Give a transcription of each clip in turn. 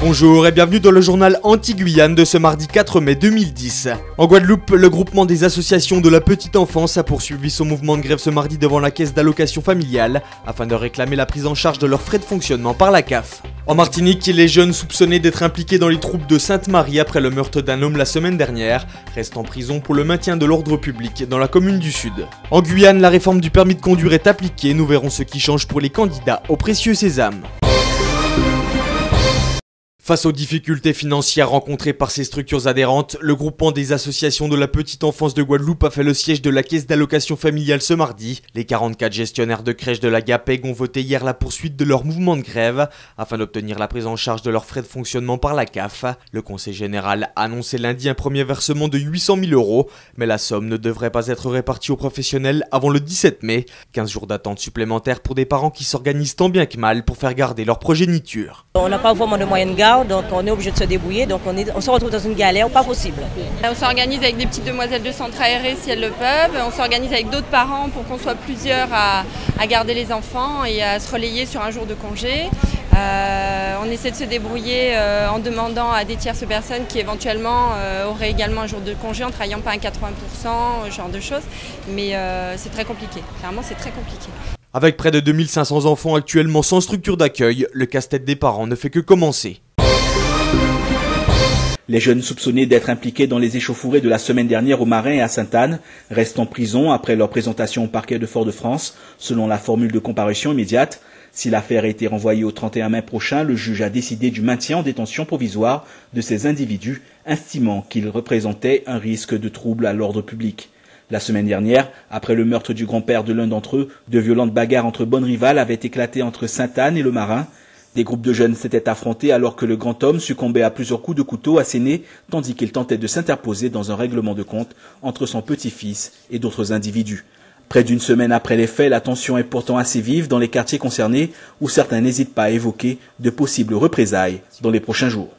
Bonjour et bienvenue dans le journal Anti-Guyane de ce mardi 4 mai 2010. En Guadeloupe, le groupement des associations de la petite enfance a poursuivi son mouvement de grève ce mardi devant la caisse d'allocation familiale afin de réclamer la prise en charge de leurs frais de fonctionnement par la CAF. En Martinique, les jeunes soupçonnés d'être impliqués dans les troubles de Sainte-Marie après le meurtre d'un homme la semaine dernière restent en prison pour le maintien de l'ordre public dans la commune du Sud. En Guyane, la réforme du permis de conduire est appliquée, nous verrons ce qui change pour les candidats au précieux sésame. Face aux difficultés financières rencontrées par ces structures adhérentes, le groupement des associations de la petite enfance de Guadeloupe a fait le siège de la caisse d'allocation familiale ce mardi. Les 44 gestionnaires de crèches de la GAPEG ont voté hier la poursuite de leur mouvement de grève afin d'obtenir la prise en charge de leurs frais de fonctionnement par la CAF. Le conseil général a annoncé lundi un premier versement de 800 000 €, mais la somme ne devrait pas être répartie aux professionnels avant le 17 mai. 15 jours d'attente supplémentaires pour des parents qui s'organisent tant bien que mal pour faire garder leur progéniture. On n'a pas vraiment de moyens de garde, donc on est obligé de se débrouiller, donc on se retrouve dans une galère pas possible. On s'organise avec des petites demoiselles de centre aéré si elles le peuvent, on s'organise avec d'autres parents pour qu'on soit plusieurs à garder les enfants et à se relayer sur un jour de congé. On essaie de se débrouiller en demandant à des tierces personnes qui éventuellement auraient également un jour de congé en ne travaillant pas à 80%, ce genre de choses, mais c'est très compliqué, clairement c'est très compliqué. Avec près de 2500 enfants actuellement sans structure d'accueil, le casse-tête des parents ne fait que commencer. Les jeunes soupçonnés d'être impliqués dans les échauffourées de la semaine dernière au Marin et à Sainte-Anne restent en prison après leur présentation au parquet de Fort-de-France, selon la formule de comparution immédiate. Si l'affaire a été renvoyée au 31 mai prochain, le juge a décidé du maintien en détention provisoire de ces individus, estimant qu'ils représentaient un risque de trouble à l'ordre public. La semaine dernière, après le meurtre du grand-père de l'un d'entre eux, de violentes bagarres entre bonnes rivales avaient éclaté entre Sainte-Anne et le Marin. Des groupes de jeunes s'étaient affrontés alors que le grand homme succombait à plusieurs coups de couteau assénés, tandis qu'il tentait de s'interposer dans un règlement de compte entre son petit-fils et d'autres individus. Près d'une semaine après les faits, la tension est pourtant assez vive dans les quartiers concernés où certains n'hésitent pas à évoquer de possibles représailles dans les prochains jours.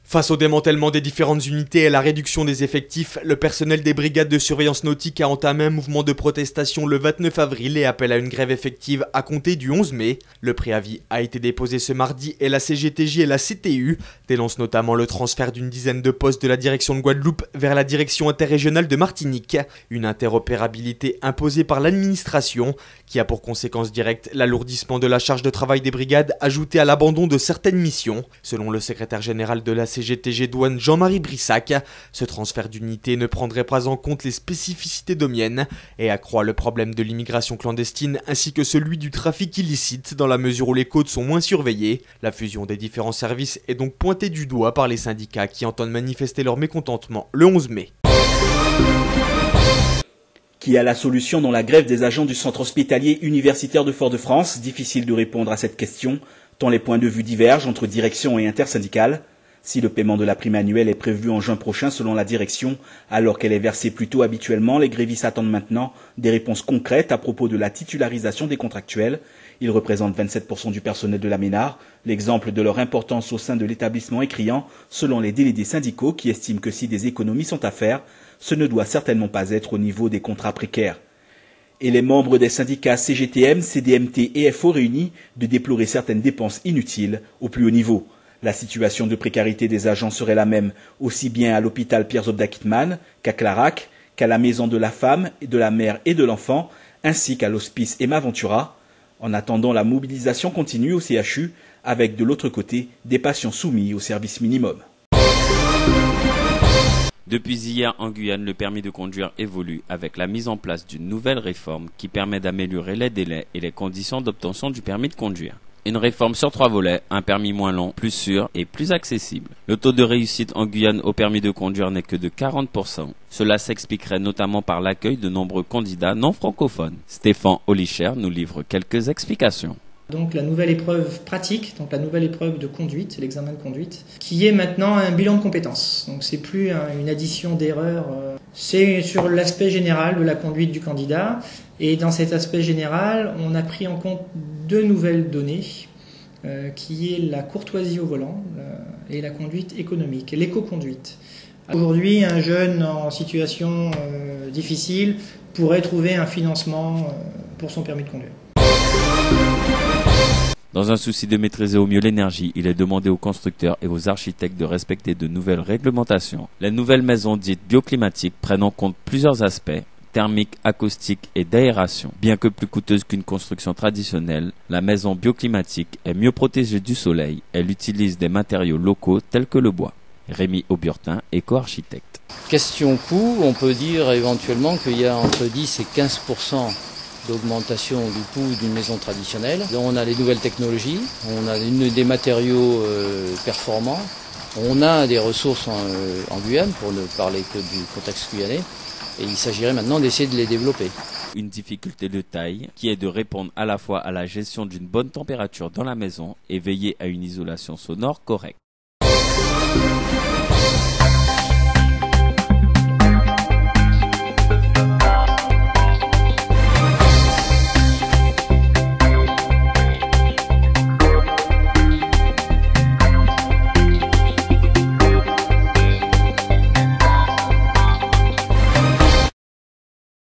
Face au démantèlement des différentes unités et à la réduction des effectifs, le personnel des brigades de surveillance nautique a entamé un mouvement de protestation le 29 avril et appelle à une grève effective à compter du 11 mai. Le préavis a été déposé ce mardi et la CGTJ et la CTU dénoncent notamment le transfert d'une dizaine de postes de la direction de Guadeloupe vers la direction interrégionale de Martinique. Une interopérabilité imposée par l'administration qui a pour conséquence directe l'alourdissement de la charge de travail des brigades ajoutée à l'abandon de certaines missions. Selon le secrétaire général de la CGTG douane Jean-Marie Brissac, ce transfert d'unité ne prendrait pas en compte les spécificités domiennes et accroît le problème de l'immigration clandestine ainsi que celui du trafic illicite dans la mesure où les côtes sont moins surveillées. La fusion des différents services est donc pointée du doigt par les syndicats qui entendent manifester leur mécontentement le 11 mai. Qui a la solution dans la grève des agents du centre hospitalier universitaire de Fort-de-France? Difficile de répondre à cette question, tant les points de vue divergent entre direction et intersyndicale. Si le paiement de la prime annuelle est prévu en juin prochain selon la direction, alors qu'elle est versée plus tôt habituellement, les grévistes attendent maintenant des réponses concrètes à propos de la titularisation des contractuels. Ils représentent 27% du personnel de la MENAR. L'exemple de leur importance au sein de l'établissement est criant, selon les délégués syndicaux qui estiment que si des économies sont à faire, ce ne doit certainement pas être au niveau des contrats précaires. Et les membres des syndicats CGTM, CDMT et FO réunis de déplorer certaines dépenses inutiles au plus haut niveau. La situation de précarité des agents serait la même aussi bien à l'hôpital Pierre-Zobda d'Akitman qu'à Clarac, qu'à la maison de la femme, de la mère et de l'enfant, ainsi qu'à l'hospice Emma Ventura. En attendant, la mobilisation continue au CHU, avec de l'autre côté des patients soumis au service minimum. Depuis hier en Guyane, le permis de conduire évolue avec la mise en place d'une nouvelle réforme qui permet d'améliorer les délais et les conditions d'obtention du permis de conduire. Une réforme sur 3 volets, un permis moins long, plus sûr et plus accessible. Le taux de réussite en Guyane au permis de conduire n'est que de 40%. Cela s'expliquerait notamment par l'accueil de nombreux candidats non francophones. Stéphane Olicher nous livre quelques explications. Donc la nouvelle épreuve pratique, donc la nouvelle épreuve de conduite, l'examen de conduite, qui est maintenant un bilan de compétences. Donc c'est plus une addition d'erreurs, c'est sur l'aspect général de la conduite du candidat. Et dans cet aspect général, on a pris en compte 2 nouvelles données, qui est la courtoisie au volant et la conduite économique, l'éco-conduite. Aujourd'hui, un jeune en situation difficile pourrait trouver un financement pour son permis de conduire. Dans un souci de maîtriser au mieux l'énergie, il est demandé aux constructeurs et aux architectes de respecter de nouvelles réglementations. Les nouvelles maisons dites bioclimatiques prennent en compte plusieurs aspects, thermique, acoustique et d'aération. Bien que plus coûteuse qu'une construction traditionnelle, la maison bioclimatique est mieux protégée du soleil. Elle utilise des matériaux locaux tels que le bois. Rémi Auburtin, éco-architecte. Question coût, on peut dire éventuellement qu'il y a entre 10 et 15% d'augmentation du coût d'une maison traditionnelle. On a les nouvelles technologies, on a des matériaux performants, on a des ressources en Guyane, pour ne parler que du contexte guyanais. Et il s'agirait maintenant d'essayer de les développer. Une difficulté de taille qui est de répondre à la fois à la gestion d'une bonne température dans la maison et veiller à une isolation sonore correcte.